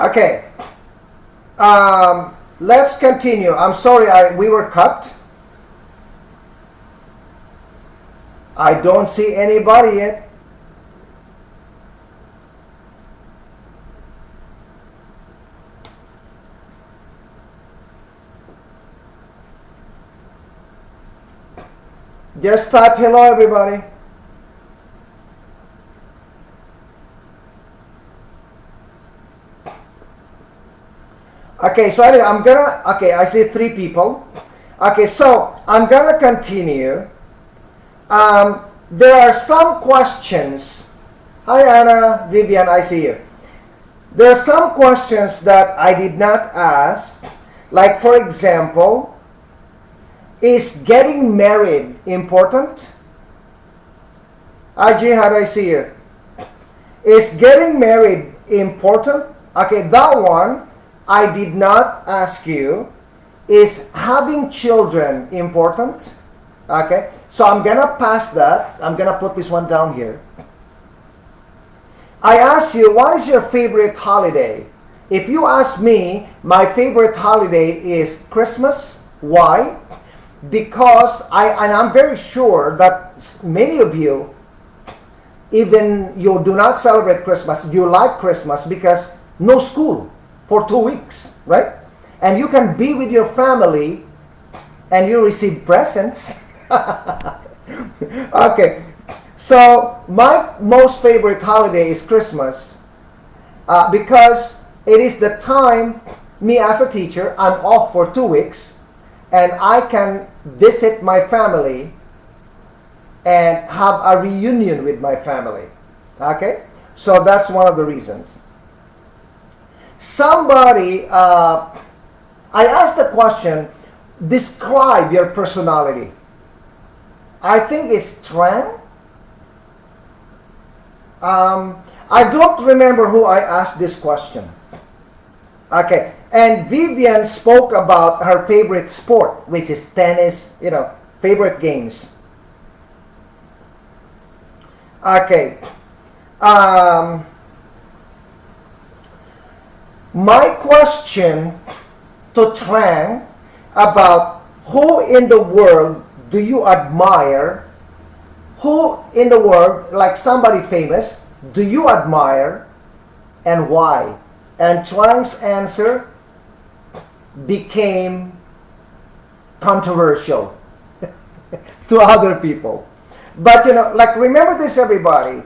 Okay. Let's continue. I'm sorry, we were cut. I don't see anybody yet. Just type hello, everybody. Okay, so anyway, I see 3 people. Okay, so I'm gonna continue. There are some questions. Hi, Anna, Vivian, I see you. There are some questions that I did not ask. Like, for example, is getting married important? Hi, Jihad, I see you. Is getting married important? Okay, that one I did not ask you. Is having children important? Okay, so I'm gonna pass that. I'm gonna put this one down here. I asked you, what is your favorite holiday? If you ask me, my favorite holiday is Christmas. Why? Because I'm very sure that many of you, even you do not celebrate Christmas, you like Christmas because no school for 2 weeks, right? And you can be with your family and you receive presents. Okay, so my most favorite holiday is Christmas because it is the time, me as a teacher, I'm off for 2 weeks and I can visit my family and have a reunion with my family. Okay, so that's one of the reasons. Somebody, I asked the question, describe your personality. I think it's Tran. I don't remember who I asked this question. Okay, and Vivian spoke about her favorite sport, which is tennis, favorite games. Okay. My question to Tran about who in the world do you admire? Who in the world, like somebody famous, do you admire and why? And Tran's answer became controversial to other people. But remember this, everybody.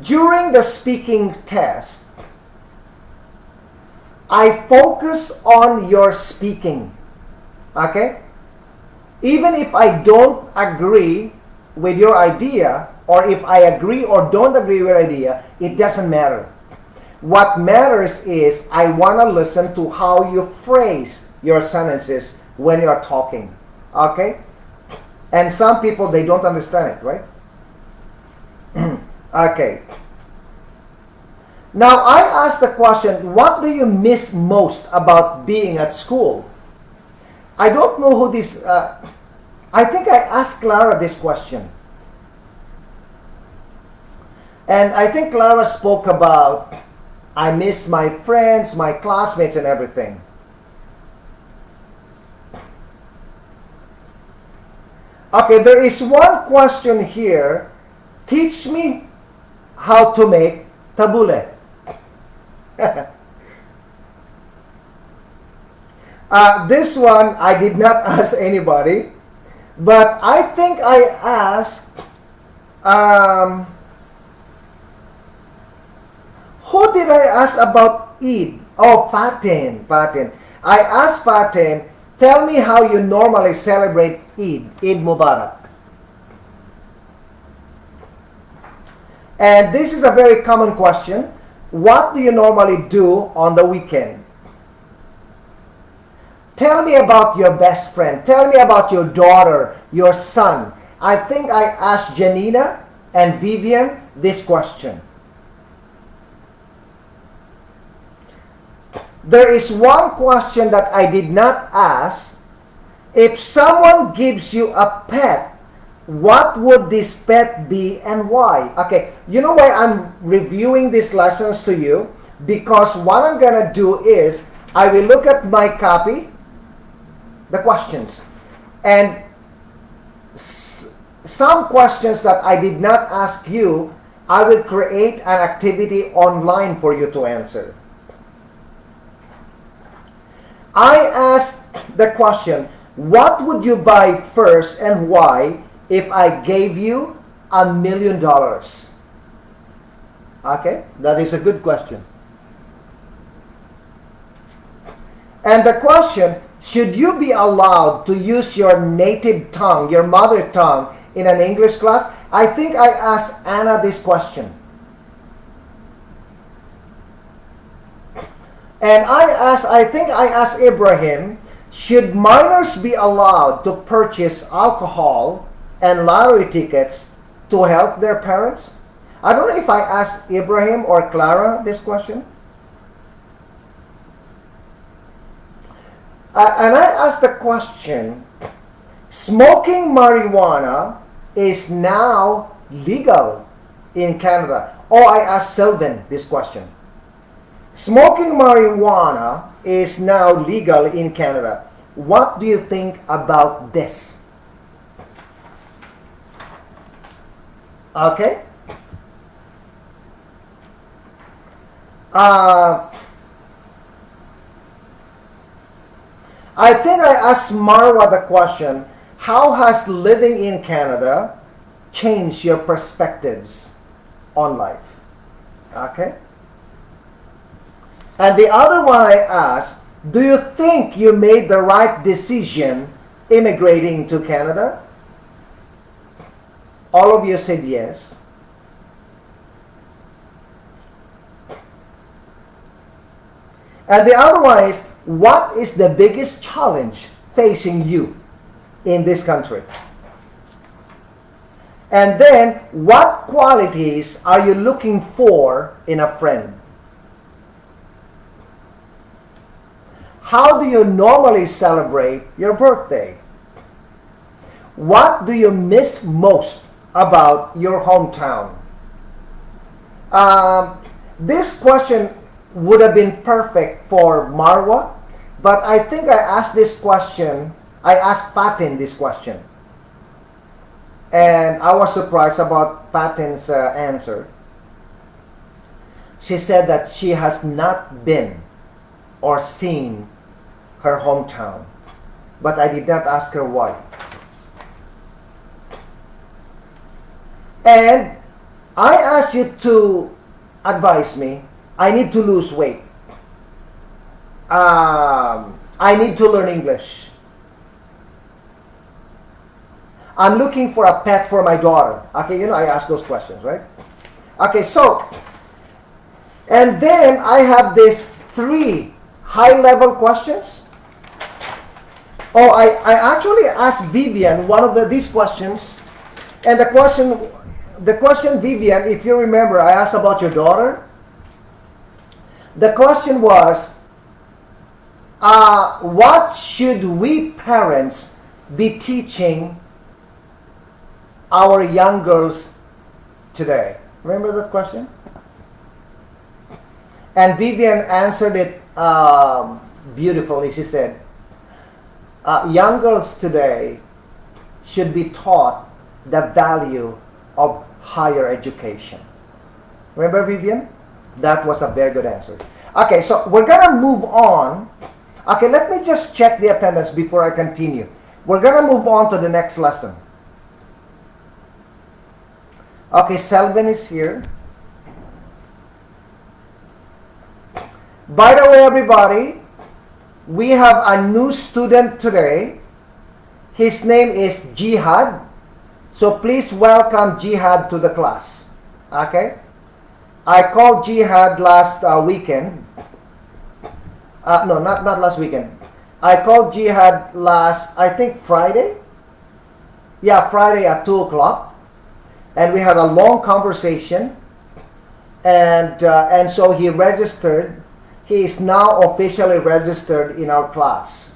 During the speaking test, I focus on your speaking. Okay? Even if I don't agree with your idea, or if I agree or don't agree with your idea, it doesn't matter. What matters is I want to listen to how you phrase your sentences when you're talking. Okay? And some people, they don't understand it, right? Okay. Now, I asked the question, what do you miss most about being at school? I don't know who this... I think I asked Clara this question. And I think Clara spoke about, I miss my friends, my classmates, and everything. Okay, there is one question here. Teach me how to make tabule. This one I did not ask anybody, but I think I asked who did I ask about Eid? Oh, Fatin. I asked Fatin, tell me how you normally celebrate Eid Mubarak. And this is a very common question. What do you normally do on the weekend? Tell me about your best friend. Tell me about your daughter, your son. I think I asked Janina and Vivian this question. There is one question that I did not ask. If someone gives you a pet, what would this pet be and why? Okay, you know why I'm reviewing these lessons to you? because what I'm going to do is I will look at my copy, the questions, and some questions that I did not ask you, I will create an activity online for you to answer. I asked the question, what would you buy first and why if I gave you $1 million? Okay, that is a good question. And the question, should you be allowed to use your native tongue, your mother tongue, in an English class? I think I asked Anna this question. And I think I asked Ibrahim, should minors be allowed to purchase alcohol and lottery tickets to help their parents? I don't know if I asked Ibrahim or Clara this question. And I asked the question, smoking marijuana is now legal in Canada. Oh, I asked Sylvan this question. Smoking marijuana is now legal in Canada. What do you think about this? Okay. I think I asked Marwa the question, how has living in Canada changed your perspectives on life? Okay. And the other one I asked, do you think you made the right decision immigrating to Canada? All of you said yes. And the other one is, what is the biggest challenge facing you in this country? And then, what qualities are you looking for in a friend? How do you normally celebrate your birthday? What do you miss most about your hometown? This question would have been perfect for Marwa, but I think I asked Fatin this question. And I was surprised about Fatin's answer. She said that she has not been or seen her hometown, but I did not ask her why. And I asked you to advise me. I need to lose weight. I need to learn English. I'm looking for a pet for my daughter. Okay, I asked those questions, right? Okay, so, and then I have these 3 high-level questions. Oh, I actually asked Vivian one of these questions, and the question, Vivian, if you remember, I asked about your daughter. The question was, what should we parents be teaching our young girls today? Remember that question? And Vivian answered it beautifully. She said, young girls today should be taught the value of higher education. Remember, Vivian? That was a very good answer. Okay, so we're going to move on. Okay, let me just check the attendance before I continue. We're going to move on to the next lesson. Okay, Selvin is here. By the way, everybody, we have a new student today. His name is Jihad. So please welcome Jihad to the class. Okay? I called Jihad last weekend. No, not last weekend. I called Jihad last, I think Friday. Yeah, Friday at 2 o'clock. And we had a long conversation. And so he registered. He is now officially registered in our class.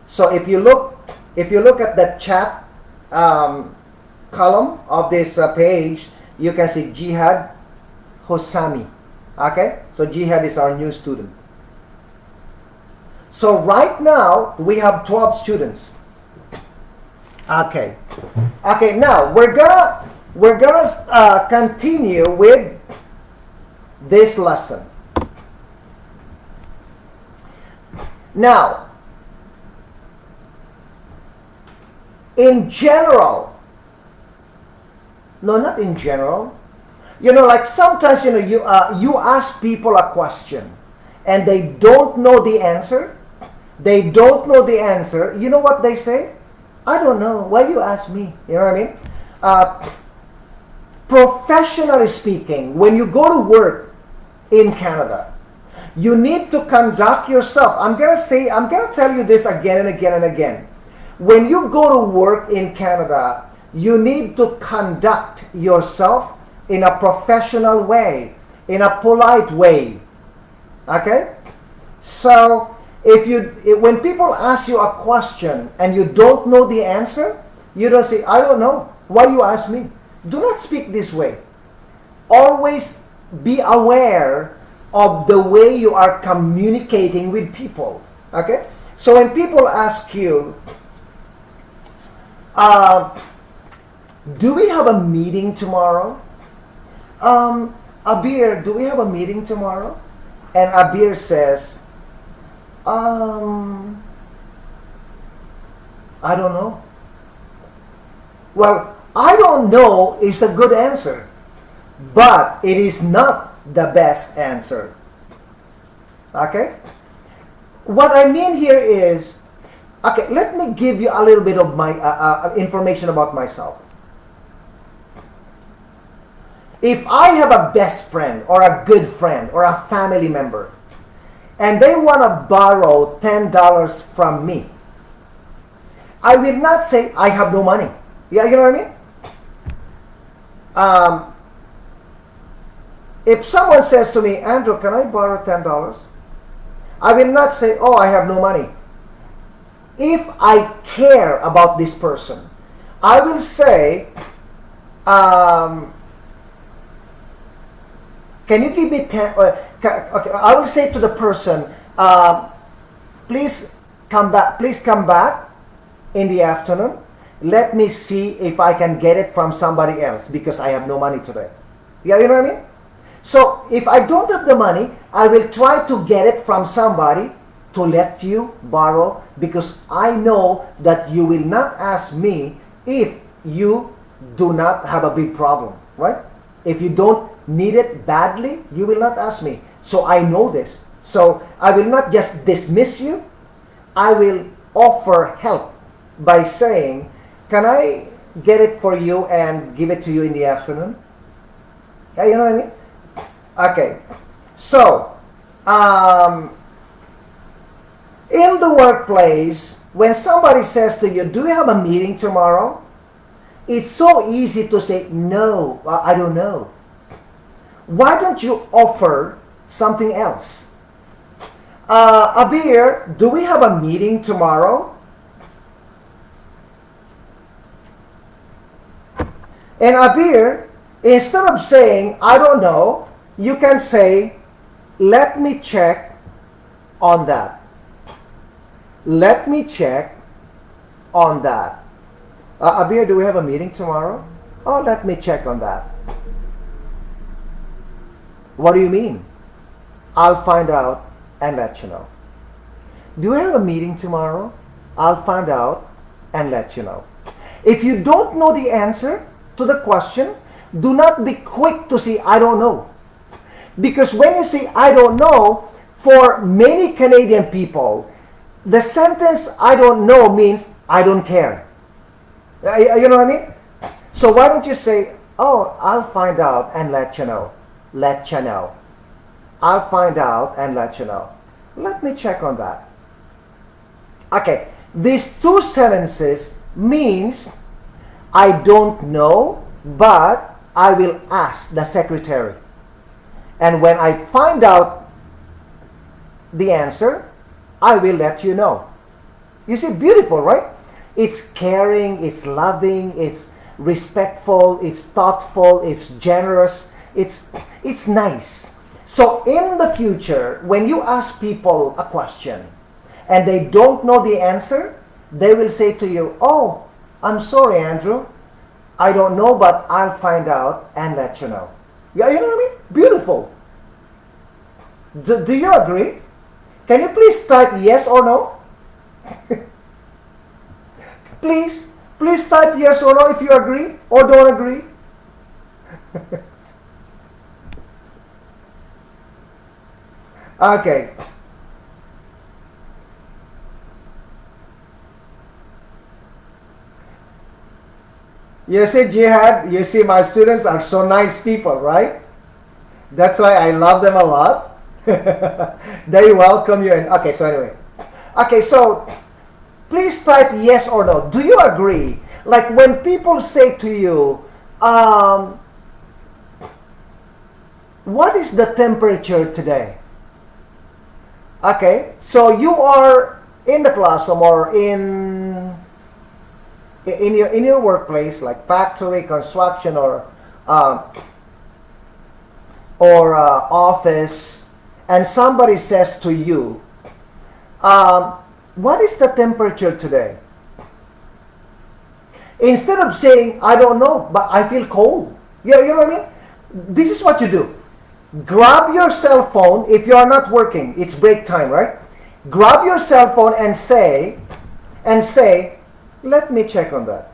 So if you look at the chat column of this page, you can see Jihad Hossami. Okay, so Jihad is our new student. So right now we have 12 students. Okay. Okay, now we're gonna continue with this lesson. Now, in general, no, not in general. You know, like sometimes, you know, you ask people a question and they don't know the answer. They don't know the answer. You know what they say? I don't know. Why you ask me? You know what I mean? Professionally speaking, when you go to work in Canada, you need to conduct yourself. I'm gonna tell you this again and again and again. When you go to work in Canada, you need to conduct yourself in a professional way, in a polite way. Okay? So, when people ask you a question and you don't know the answer, you don't say, I don't know. Why you ask me? Do not speak this way. Always be aware of the way you are communicating with people. Okay? So when people ask you, do we have a meeting tomorrow? Abir, do we have a meeting tomorrow? And Abir says, I don't know. Well, I don't know is a good answer, but it is not the best answer. Okay? What I mean here is, okay, let me give you a little bit of my information about myself. If I have a best friend or a good friend or a family member and they want to borrow $10 from me, I will not say I have no money. Yeah, you know what I mean? If someone says to me, Andrew, can I borrow $10? I will not say, oh, I have no money. If I care about this person, I will say, can you give me 10? Okay, I will say to the person, please come back in the afternoon. Let me see if I can get it from somebody else because I have no money today. Yeah, you know what I mean? So if I don't have the money, I will try to get it from somebody to let you borrow because I know that you will not ask me if you do not have a big problem, right? If you don't need it badly, you will not ask me. So I know this. So I will not just dismiss you. I will offer help by saying, can I get it for you and give it to you in the afternoon? Yeah, you know what I mean? Okay. So, in the workplace, when somebody says to you, do you have a meeting tomorrow? It's so easy to say, no, I don't know. Why don't you offer something else? Abir, do we have a meeting tomorrow? And Abir, instead of saying, I don't know, you can say, let me check on that. Let me check on that. Abir, do we have a meeting tomorrow? Oh, let me check on that. What do you mean? I'll find out and let you know. Do we have a meeting tomorrow? I'll find out and let you know. If you don't know the answer to the question, do not be quick to say, I don't know. Because when you say, I don't know, for many Canadian people, the sentence, I don't know, means, I don't care. You know what I mean? So why don't you say, oh, I'll find out and let you know. Let you know. I'll find out and let you know. Let me check on that. Okay, these two sentences means I don't know, but I will ask the secretary. And when I find out the answer, I will let you know. You see, beautiful, right? It's caring, it's loving, it's respectful, it's thoughtful, it's generous, it's nice. So in the future, when you ask people a question and they don't know the answer, they will say to you, "Oh, I'm sorry, Andrew. I don't know, but I'll find out and let you know." Yeah, you know what I mean? Beautiful. Do you agree? Can you please type yes or no? Please type yes or no if you agree or don't agree. Okay. You see, Jihad, you see, my students are so nice people, right? That's why I love them a lot. They welcome you. And okay, so anyway. Okay, so please type yes or no. Do you agree? Like when people say to you, what is the temperature today? Okay, so you are in the classroom or in your workplace, like factory, construction, or office, and somebody says to you, what is the temperature today? Instead of saying, I don't know, but I feel cold. You know what I mean? This is what you do. Grab your cell phone. If you are not working, it's break time, right? Grab your cell phone and say, let me check on that.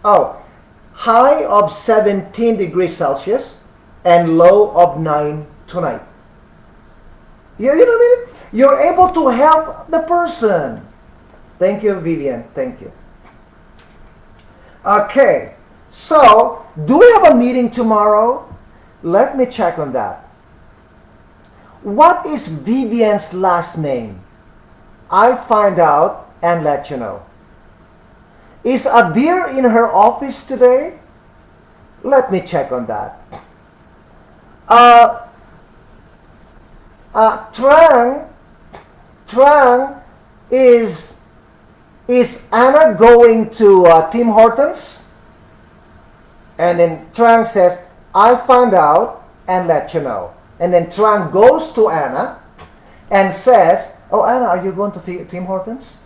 Oh, high of 17 degrees Celsius and low of 9 tonight. You know what I mean? You're able to help the person. Thank you, Vivian. Thank you. Okay, so do we have a meeting tomorrow? Let me check on that. What is Vivian's last name? I'll find out and let you know. Is a beer in her office today? Let me check on that. Trang, is Anna going to Tim Hortons? And then Trang says, I'll find out and let you know. And then Trang goes to Anna and says, oh, Anna, are you going to Tim Hortons?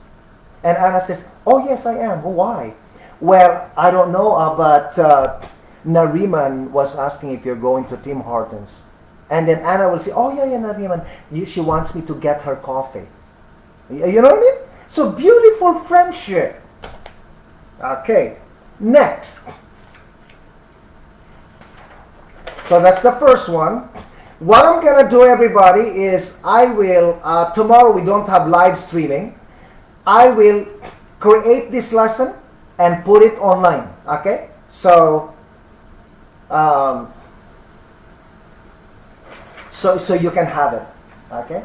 And Anna says, oh, yes, I am. Oh, why? Well, I don't know, but Nariman was asking if you're going to Tim Hortons. And then Anna will say, oh, yeah, Nariman. She wants me to get her coffee. You know what I mean? So beautiful friendship. Okay, next. So that's the first one. What I'm going to do, everybody, is I will, tomorrow we don't have live streaming. I will create this lesson and put it online. Okay? So, so you can have it. Okay?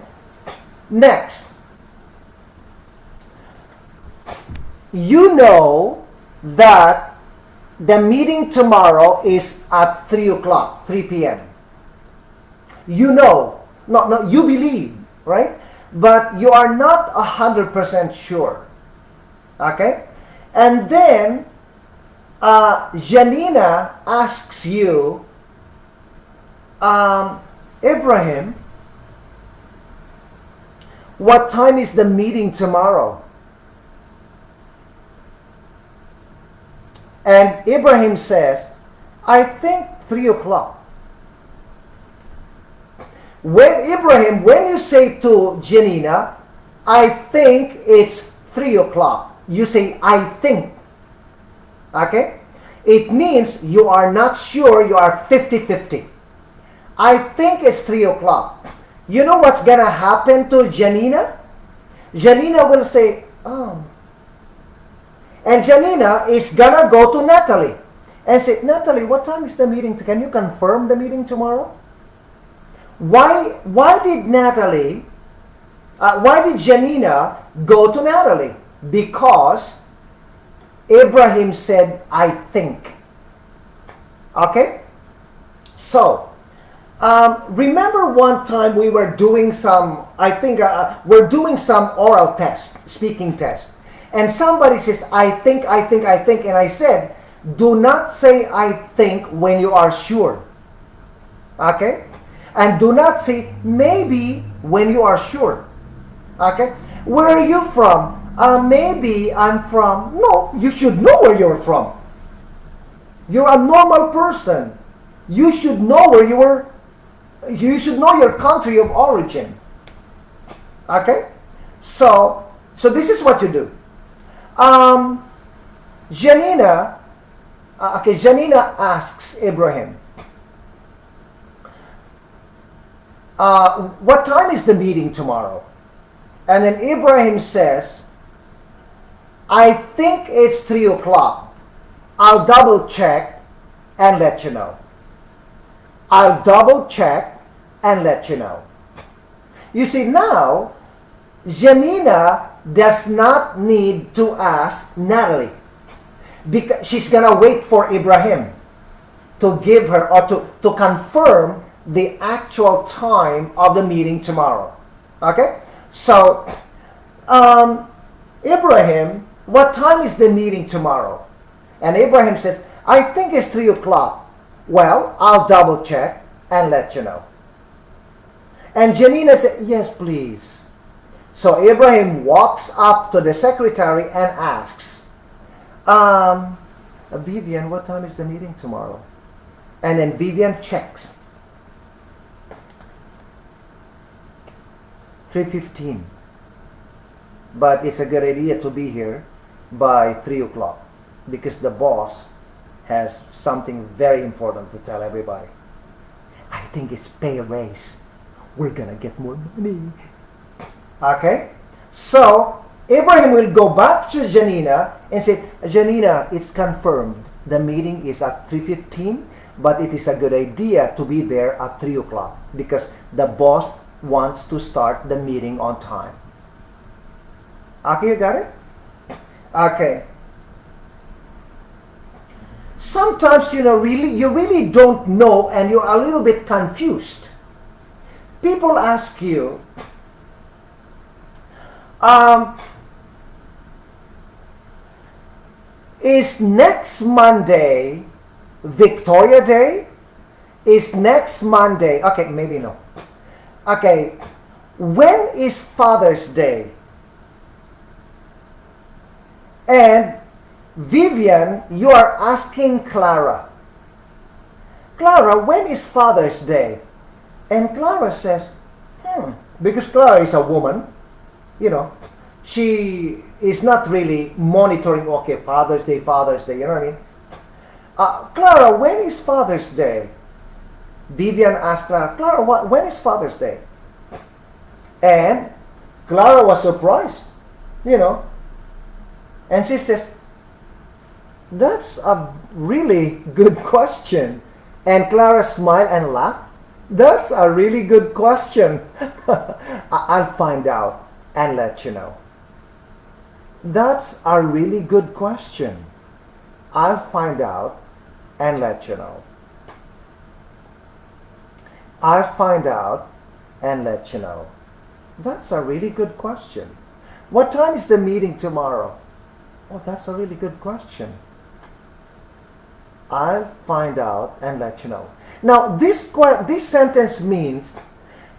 Next. You know that the meeting tomorrow is at 3 o'clock, 3 p.m. You know, no, you believe, right? But you are not 100% sure. Okay? And then Janina asks you, Ibrahim, what time is the meeting tomorrow? And Ibrahim says, I think 3 o'clock. When you say to Janina, I think it's 3 o'clock, you say, I think. Okay? It means you are not sure, you are 50-50. I think it's 3 o'clock. You know what's going to happen to Janina? Janina will say, oh. And Janina is going to go to Natalie and say, Natalie, what time is the meeting? Can you confirm the meeting tomorrow? Why did Janina go to Natalie? Because Ibrahim said, I think. Okay? So, remember one time we were doing some, we're doing some oral test, speaking test. And somebody says, I think, and I said, do not say I think when you are sure. Okay? And do not say maybe when you are sure. Okay? Where are you from? Maybe I'm from. No, you should know where you're from. You're a normal person. You should know where you were. You should know your country of origin. Okay? So this is what you do. Janina, Janina asks Abraham, what time is the meeting tomorrow? And then Abraham says, I think it's 3 o'clock. I'll double check and let you know. I'll double check and let you know. You see, now, Janina does not need to ask Natalie, because she's going to wait for Abraham to give her or to confirm the actual time of the meeting tomorrow. Okay? So, Abraham, what time is the meeting tomorrow? And Abraham says, I think it's 3 o'clock. Well, I'll double check and let you know. And Janina said, yes, please. So Abraham walks up to the secretary and asks, Vivian, what time is the meeting tomorrow? And then Vivian checks. 3:15. But it's a good idea to be here by 3 o'clock because the boss has something very important to tell everybody. I think it's pay a raise. We're gonna get more money. Okay? So, Abraham will go back to Janina and say, Janina, it's confirmed. The meeting is at 3:15, but it is a good idea to be there at 3 o'clock because the boss wants to start the meeting on time. Okay, you got it? Okay. Sometimes, you really don't know and you're a little bit confused. People ask you, is next Monday Victoria Day? Is next Monday, okay, maybe no. Okay, when is Father's Day? And Vivian, you are asking Clara, Clara, when is Father's Day? And Clara says, because Clara is a woman, she is not really monitoring, okay, Father's Day, you know what I mean? Clara, when is Father's Day? Vivian asked Clara, Clara, when is Father's Day? And Clara was surprised, And she says, that's a really good question. And Clara smiled and laughed. That's a really good question. I'll find out and let you know. That's a really good question. I'll find out and let you know. I'll find out and let you know. That's a really good question. What time is the meeting tomorrow? Oh, that's a really good question. I'll find out and let you know. Now, this sentence means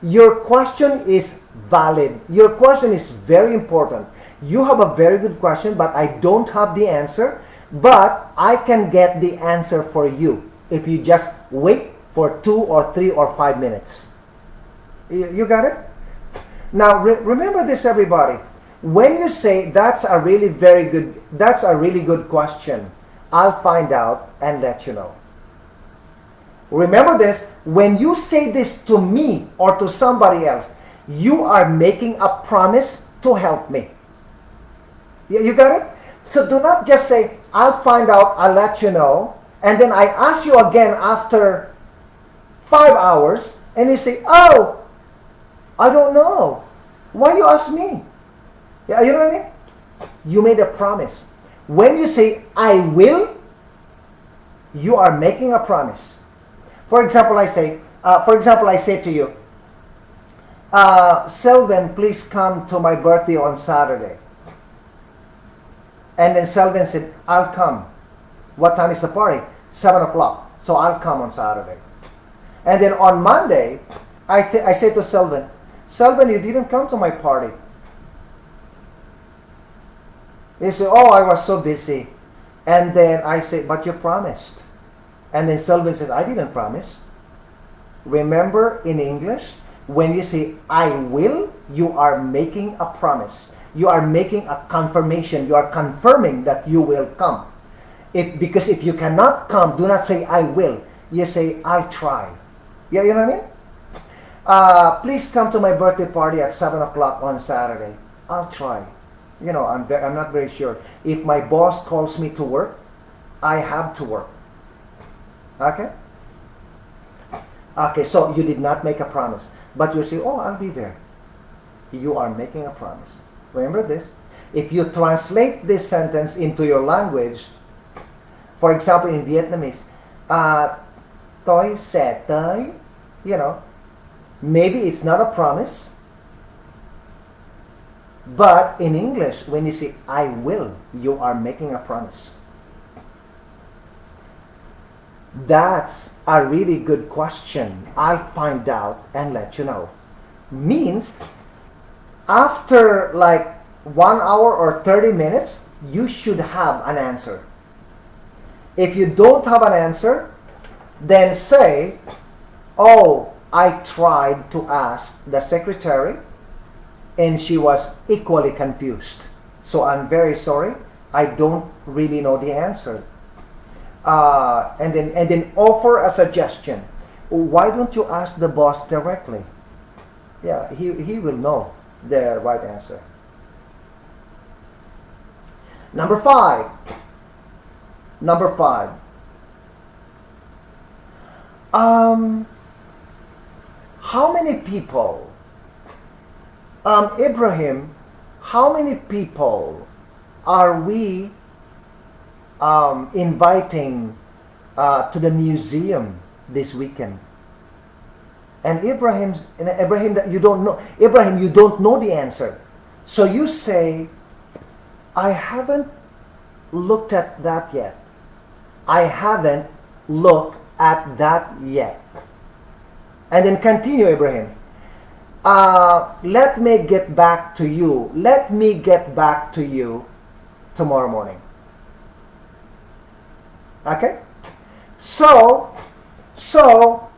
your question is valid. Your question is very important. You have a very good question, but I don't have the answer. But I can get the answer for you if you just wait for 2 or 3 or 5 minutes. You got it? Now, remember this, everybody. When you say that's a really good question, I'll find out and let you know. Remember this, when you say this to me or to somebody else, you are making a promise to help me. You got it? So do not just say, I'll find out, I'll let you know, and then I ask you again after 5 hours, and you say, oh, I don't know. Why you ask me? Yeah, you know what I mean? You made a promise. When you say, I will, you are making a promise. For example, I say to you, Selvin, please come to my birthday on Saturday. And then Selvin said, I'll come. What time is the party? 7 o'clock. So I'll come on Saturday. And then on Monday, I say to Selvin, Selvin, you didn't come to my party. He said, oh, I was so busy. And then I say, but you promised. And then Selvin says, I didn't promise. Remember, in English, when you say I will, you are making a promise. You are making a confirmation. You are confirming that you will come. Because if you cannot come, do not say I will. You say I'll try. Yeah, you know what I mean? Please come to my birthday party at 7 o'clock on Saturday. I'll try. You know, I'm not very sure. If my boss calls me to work, I have to work. Okay? Okay, so you did not make a promise. But you say, oh, I'll be there. You are making a promise. Remember this. If you translate this sentence into your language, for example, in Vietnamese, tôi sẽ tới, you know, maybe it's not a promise, but in English, when you say I will, you are making a promise. That's a really good question. I'll find out and let you know. Means after like 1 hour or 30 minutes, you should have an answer. If you don't have an answer, then say, oh, I tried to ask the secretary and she was equally confused. So I'm very sorry. I don't really know the answer. And then offer a suggestion. Why don't you ask the boss directly? Yeah, he will know the right answer. Number five. How many people, Ibrahim, how many people are we inviting to the museum this weekend? And Ibrahim, that you don't know, Ibrahim, you don't know the answer. So you say, I haven't looked at that yet. I haven't looked at that yet. And then continue, Ibrahim. Let me get back to you. Let me get back to you tomorrow morning. Okay? So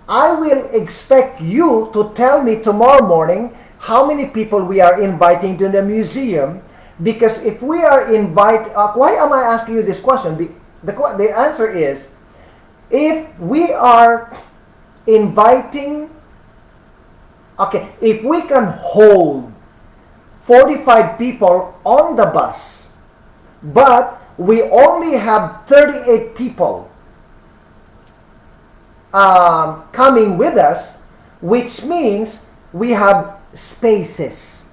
I will expect you to tell me tomorrow morning how many people we are inviting to the museum. Because if we are why am I asking you this question? The answer is, if we are inviting, okay, if we can hold 45 people on the bus, but we only have 38 people coming with us, which means we have spaces,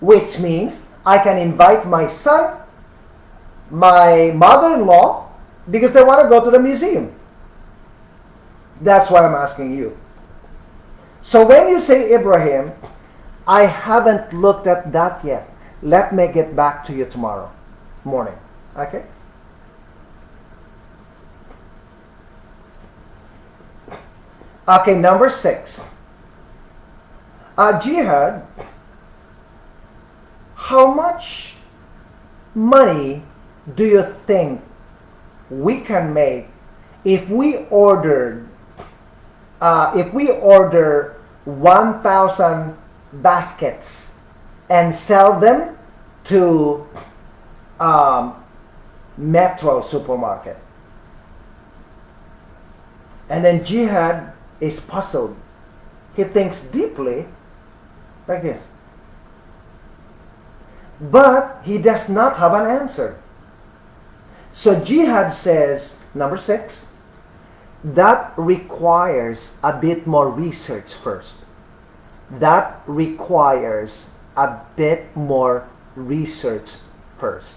which means I can invite my son, my mother-in-law, because they want to go to the museum. That's why I'm asking you. So when you say, Ibrahim, I haven't looked at that yet. Let me get back to you tomorrow morning. Okay? Okay, number 6. Jihad, how much money do you think we can make if we order 1,000 baskets and sell them to Metro supermarket? And then Jihad is puzzled. He thinks deeply like this. But he does not have an answer. So Jihad says, number 6, that requires a bit more research first. That requires a bit more research first.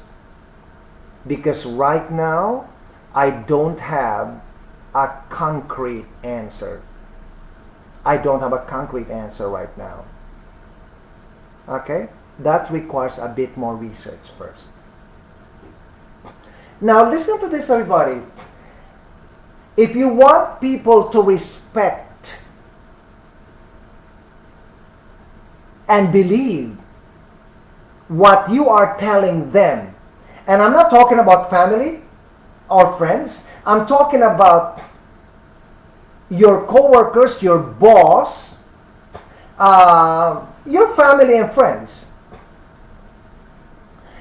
Because right now, I don't have a concrete answer. I don't have a concrete answer right now. Okay? That requires a bit more research first. Now listen to this, everybody. If you want people to respect and believe what you are telling them. And I'm not talking about family or friends. I'm talking about your coworkers, your boss, your family and friends.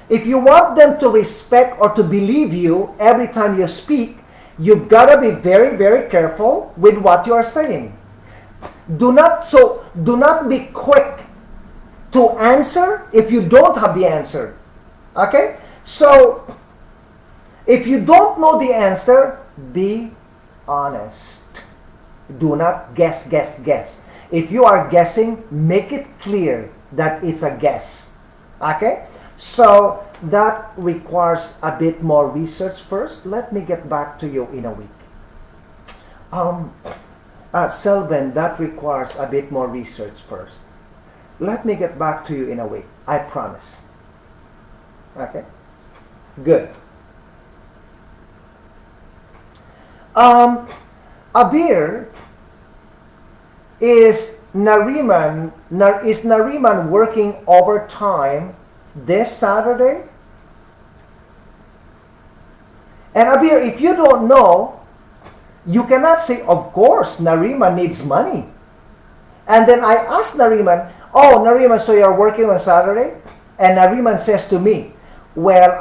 If you want them to respect or to believe you every time you speak, you've got to be very, very careful with what you are saying. Do not be quick to answer if you don't have the answer. Okay? So, if you don't know the answer, be honest. Do not guess. If you are guessing, make it clear that it's a guess. Okay? So, that requires a bit more research first. Let me get back to you in a week. Selvin, that requires a bit more research first. Let me get back to you in a week. I promise. Okay? Good. Abir, is Nariman working overtime this Saturday? And Abir, if you don't know, you cannot say, of course, Nariman needs money. And then I asked Nariman, oh, Nariman, so you're working on Saturday? And Nariman says to me, well,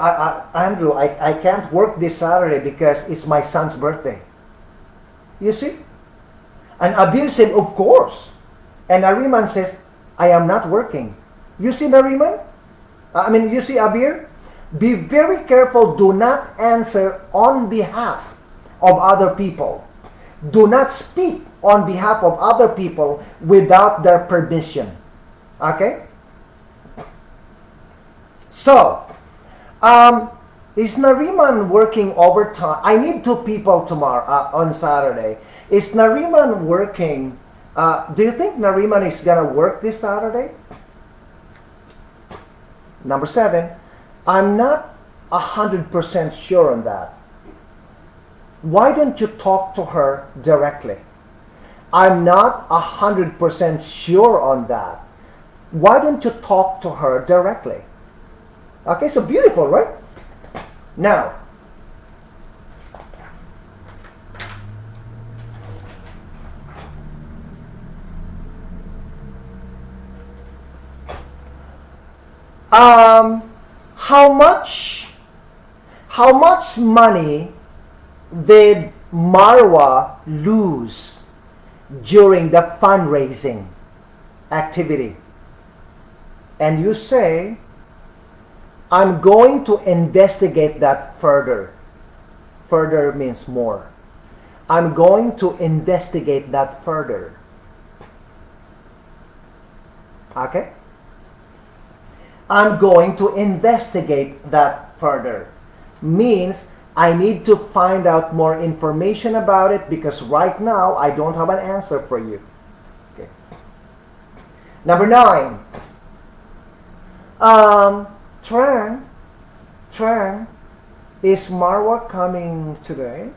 Andrew, I can't work this Saturday because it's my son's birthday. You see? And Abir said, of course. And Nariman says, I am not working. You see, Nariman? You see, Abir? Be very careful. Do not answer on behalf of other people. Do not speak on behalf of other people without their permission. Okay? So, is Nariman working overtime? I need 2 people tomorrow, on Saturday. Is Nariman working? Do you think Nariman is going to work this Saturday? Number 7, I'm not 100% sure on that. Why don't you talk to her directly? I'm not 100% sure on that. Why don't you talk to her directly? Okay, so beautiful, right? Now, how much money did Marwa lose during the fundraising activity? And you say, I'm going to investigate that further. Further means more. I'm going to investigate that further. Okay? I'm going to investigate that further. Means I need to find out more information about it because right now I don't have an answer for you. Okay. Number 9. Trang, is Marwa coming today?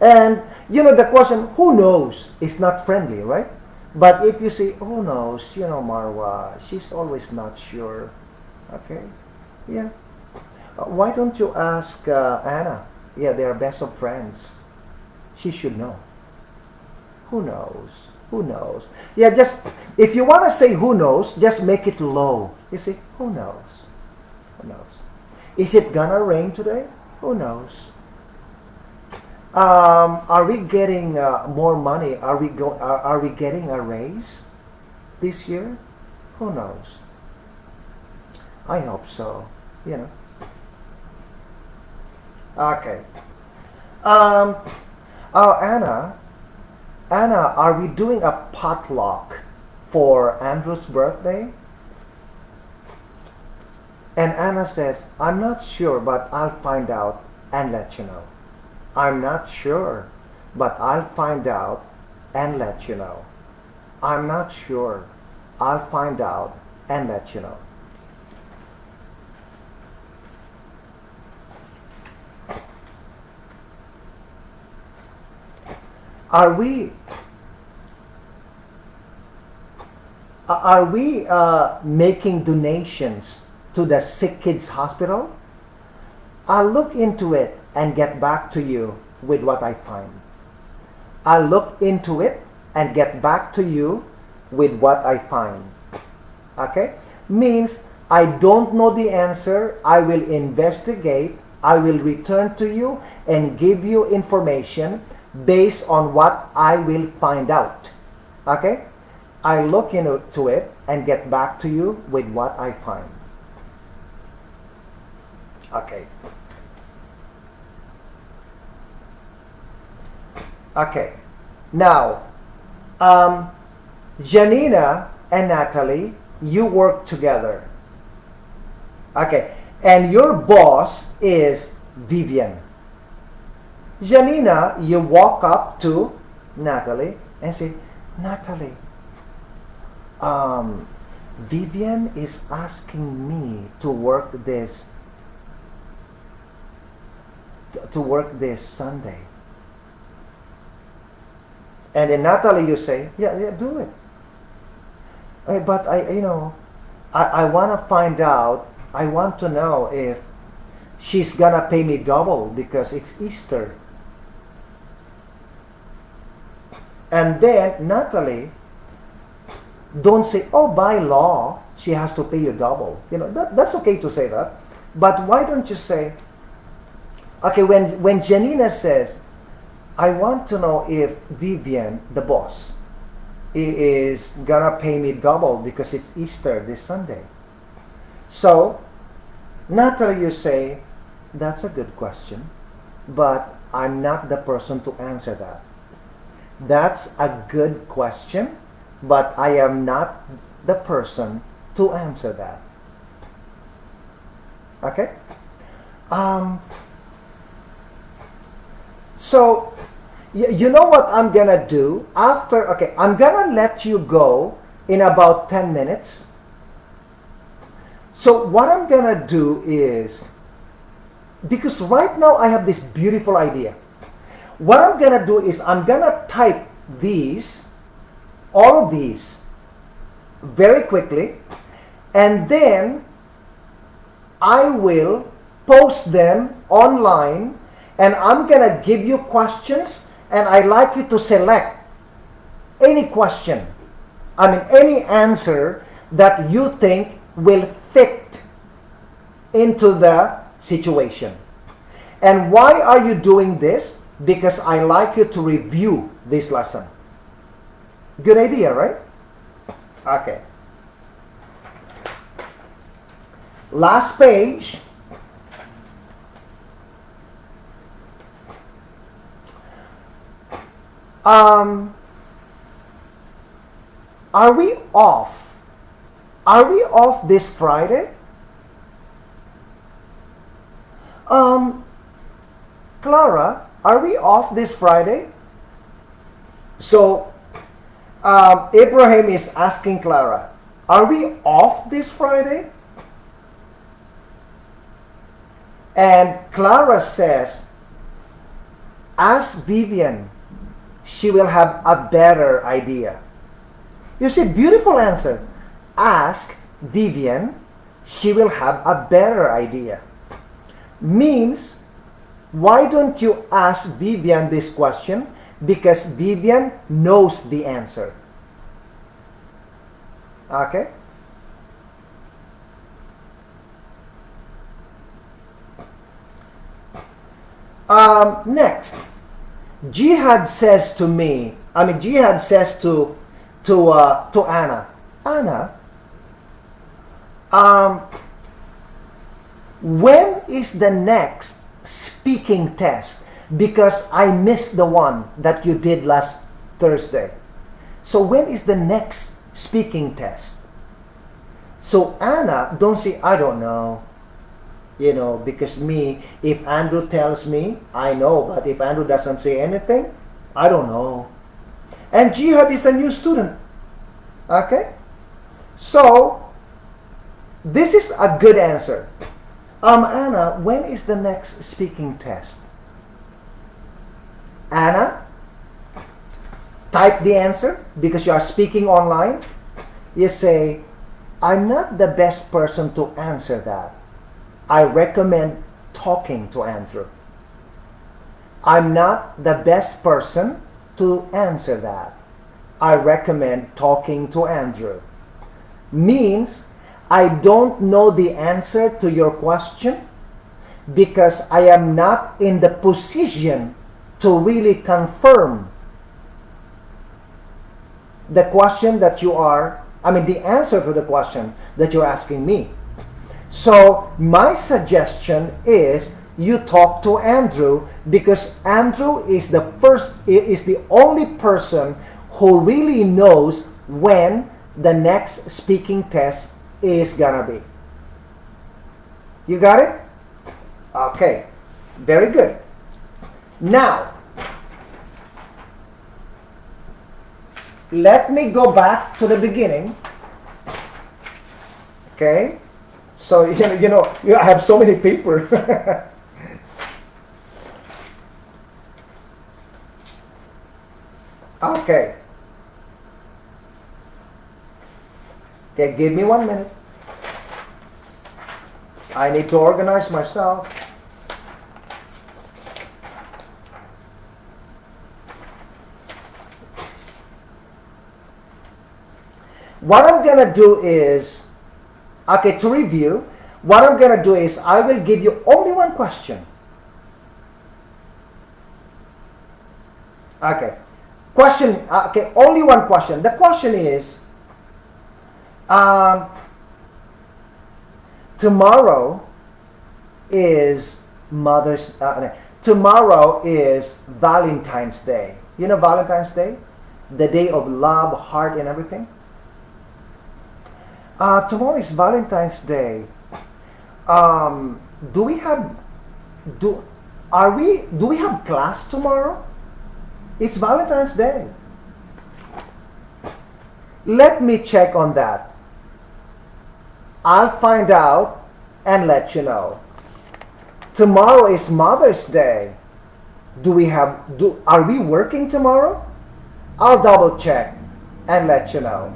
And the question, who knows, is not friendly, right? But if you say, who knows, Marwa, she's always not sure. Okay, yeah. Why don't you ask Anna? Yeah, they are best of friends. She should know. Who knows? Who knows? Yeah, just, if you want to say who knows, just make it low. You see, who knows? Who knows? Is it gonna rain today? Who knows? Are we getting more money? Are we getting a raise this year? Who knows? I hope so. Okay. Anna, are we doing a potluck for Andrew's birthday? And Anna says, I'm not sure, but I'll find out and let you know. I'm not sure, but I'll find out and let you know. I'm not sure. I'll find out and let you know. are we making donations to the Sick Kids Hospital? I'll look into it and get back to you with what I find. I'll look into it and get back to you with what I find. Okay? Means I don't know the answer. I will investigate. I will return to you and give you information based on what I will find out. Okay? I look into it and get back to you with what I find. Okay. Okay. Now, Janina and Natalie, you work together. Okay. And your boss is Vivian. Janina, you walk up to Natalie and say, Natalie, Vivian is asking me to work this Sunday. And then Natalie, you say, yeah, do it. But I want to find out. I want to know if she's gonna pay me double because it's Easter. And then Natalie, don't say, oh, by law she has to pay you double. That's okay to say that. But why don't you say, okay, when Janina says, I want to know if Vivian, the boss, is gonna pay me double because it's Easter this Sunday. So, Natalie, you say, that's a good question, but I'm not the person to answer that. That's a good question, but I am not the person to answer that. Okay? So, you know what I'm gonna do after? Okay, I'm gonna let you go in about 10 minutes. So what I'm gonna do is, because right now I have this beautiful idea. What I'm gonna do is I'm gonna type all of these, very quickly, and then I will post them online, and I'm gonna give you questions, and I'd like you to select any question, any answer that you think will fit into the situation. And why are you doing this? Because I like you to review this lesson. Good idea, right? Okay. Last page. Are we off? Are we off this Friday? Clara, are we off this Friday? So, Abraham is asking Clara, are we off this Friday? And Clara says, ask Vivian. She will have a better idea. You see, beautiful answer. Ask Vivian. She will have a better idea. Means, why don't you ask Vivian this question? Because Vivian knows the answer. Okay? Next, Jihad says to me, Jihad says to Anna, when is the next speaking test? Because I missed the one that you did last Thursday. So when is the next speaking test? So Anna, don't say, I don't know. Because if Andrew tells me, I know. But if Andrew doesn't say anything, I don't know. And Jihad is a new student. Okay? So, this is a good answer. Anna, when is the next speaking test? Anna, type the answer because you are speaking online. you say, I'm not the best person to answer that. I recommend talking to Andrew. I'm not the best person to answer that. I recommend talking to Andrew. Means I don't know the answer to your question because I am not in the position to really confirm the question that you are, the answer to the question that you're asking me. So my suggestion is you talk to Andrew, because Andrew is the only person who really knows when the next speaking test is gonna be. You got it? Okay, very good. Now, let me go back to the beginning. Okay, so I have so many papers. Okay. Okay, give me 1 minute. I need to organize myself. What I'm going to do is, to review, what I'm going to do is I will give you only one question. Okay. Only one question. The question is, tomorrow is tomorrow is Valentine's Day. You know Valentine's Day? The day of love, heart, and everything. Tomorrow is Valentine's Day. Do we have class tomorrow? It's Valentine's Day. Let me check on that. I'll find out and let you know. Tomorrow is Mother's Day. Are we working tomorrow? I'll double check and let you know.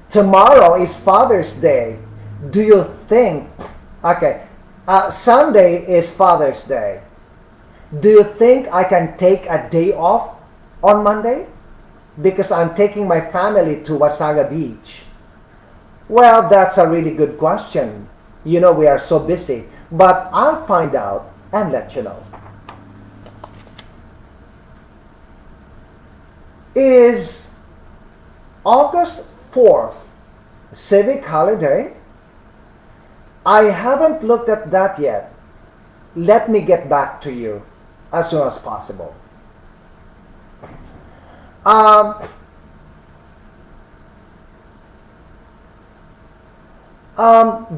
Tomorrow is Father's Day. Do you think, Sunday is Father's Day. Do you think I can take a day off on Monday? Because I'm taking my family to Wasaga Beach. Well, that's a really good question. We are so busy. But I'll find out and let you know. Is August 4th civic holiday? I haven't looked at that yet. Let me get back to you as soon as possible.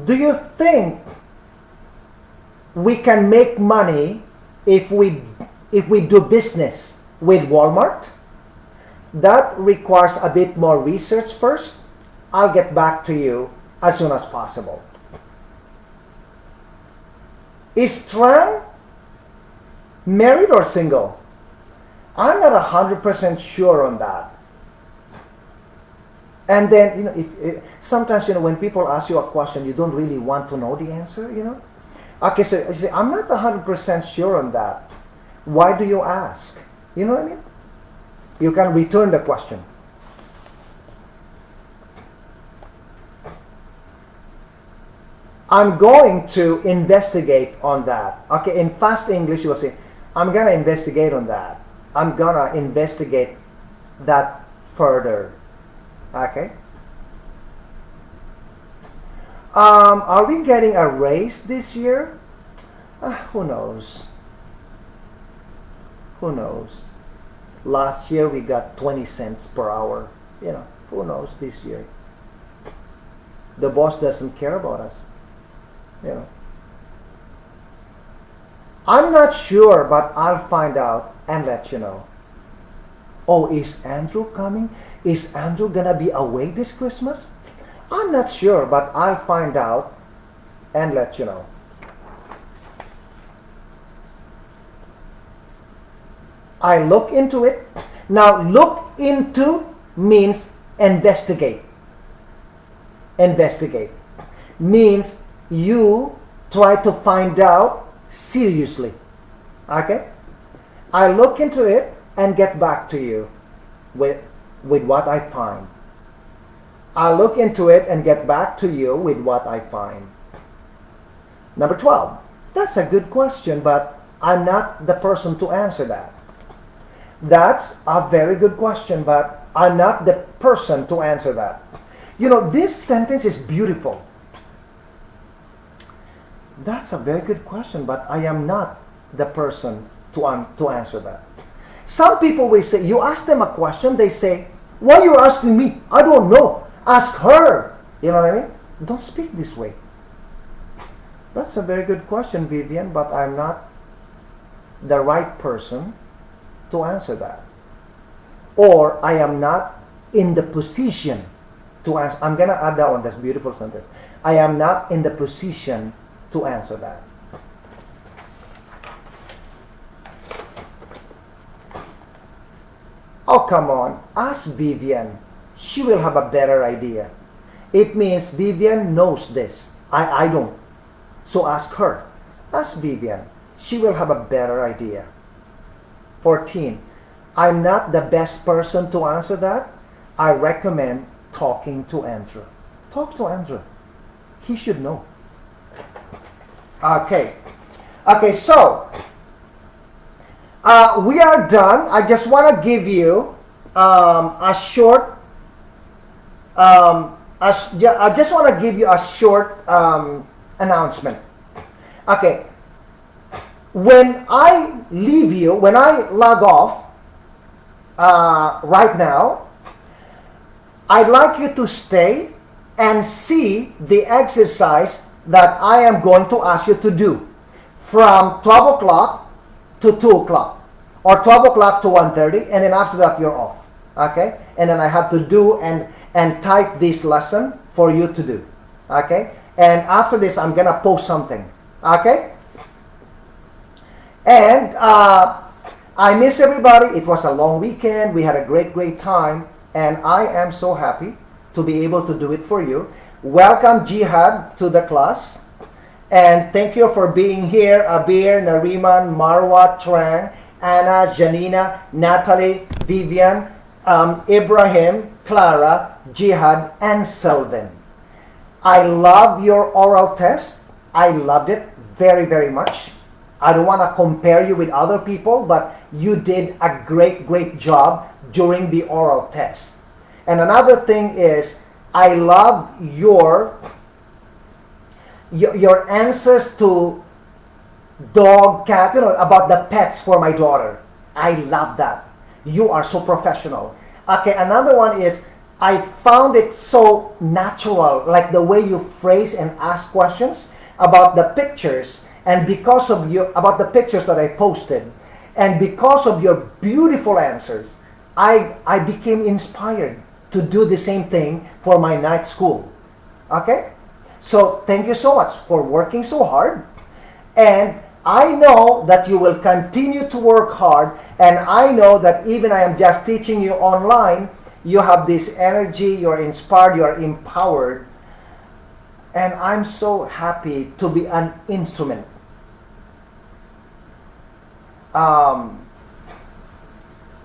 Do you think we can make money if we do business with Walmart? That requires a bit more research first. I'll get back to you as soon as possible. Is Tran married or single? I'm not 100% sure on that. And then, if sometimes, when people ask you a question, you don't really want to know the answer, Okay, so you say, I'm not 100% sure on that. Why do you ask? You know what I mean? You can return the question. I'm going to investigate on that. Okay, in fast English, you will say, I'm going to investigate on that. I'm going to investigate that further. Okay? Are we getting a raise this year? Who knows? Who knows? Last year we got 20 cents per hour. Who knows this year? The boss doesn't care about us. I'm not sure, but I'll find out and let you know. Oh, is Andrew coming? Is Andrew gonna be away this Christmas? I'm not sure, but I'll find out and let you know. I look into it. Now look into means investigate. Investigate means you try to find out seriously. Okay? I look into it and get back to you with what I find. I look into it and get back to you with what I find. Number 12. That's a good question, but I'm not the person to answer that. That's a very good question, but I'm not the person to answer that. You know, this sentence is beautiful. That's a very good question, but I am not the person to answer that. Some people will say, you ask them a question, they say, why are you asking me? I don't know. Ask her. You know what I mean? Don't speak this way. That's a very good question, Vivian, but I'm not the right person to answer that. Or I am not in the position to answer. I'm going to add that one. That's a beautiful sentence. I am not in the position to answer that. Oh, come on. Ask Vivian. She will have a better idea. It means Vivian knows this. I don't. So ask her. Ask Vivian. She will have a better idea. 14. I'm not the best person to answer that. I recommend talking to Andrew. Talk to Andrew. He should know. Okay. Okay, so we are done. I just want to give you a short. I just want to give you a short announcement. Okay. When I leave you, when I log off right now, I'd like you to stay and see the exercise that I am going to ask you to do from 12 o'clock to 2 o'clock or 12 o'clock to 1:30, and then after that you're off. Okay? And then I have to do and type this lesson for you to do. Okay? And after this, I'm going to post something. Okay? And I miss everybody. It was a long weekend. We had a great time. And I am so happy to be able to do it for you. Welcome, Jihad, to the class. And thank you for being here. Abir, Nariman, Marwa, Trang, Anna, Janina, Natalie, Vivian, Ibrahim, Clara, Jihad, and Selvin. I love your oral test. I loved it very much. I don't want to compare you with other people, but you did a great job during the oral test. And another thing is, I love your answers to dog, cat, about the pets for my daughter. I love that. You are so professional. Okay, another one is, I found it so natural, like the way you phrase and ask questions about the pictures, and because of about the pictures that I posted, and because of your beautiful answers, I became inspired to do the same thing for my night school. Okay? So thank you so much for working so hard, and I know that you will continue to work hard, and I know that even I am just teaching you online, you have this energy, you're inspired, you're empowered, and I'm so happy to be an instrument.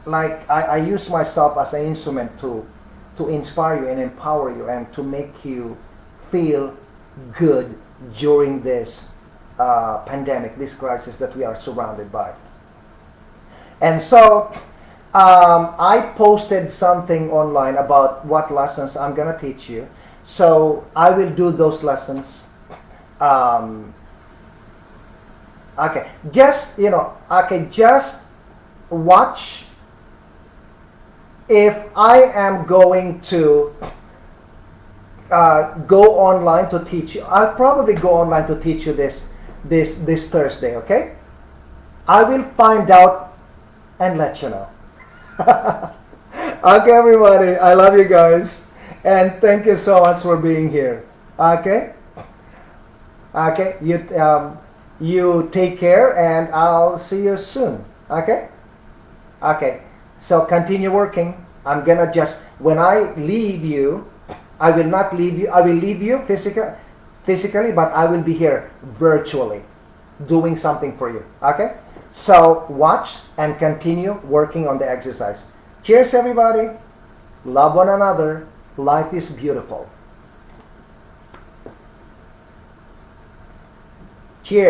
Like I use myself as an instrument to inspire you and empower you and to make you feel good during this pandemic, this crisis that we are surrounded by. And so I posted something online about what lessons I'm going to teach you. So I will do those lessons. Okay, just, just watch if I am going to go online to teach you. I'll probably go online to teach you this Thursday, okay? I will find out and let you know. Okay, everybody, I love you guys, and thank you so much for being here. Okay? Okay, you take care, and I'll see you soon. Okay? Okay, so continue working. I'm gonna just, when I leave you, I will not leave you, I will leave you physically, but I will be here virtually doing something for you. Okay? So watch and continue working on the exercise. Cheers, everybody. Love one another. Life is beautiful. Cheers.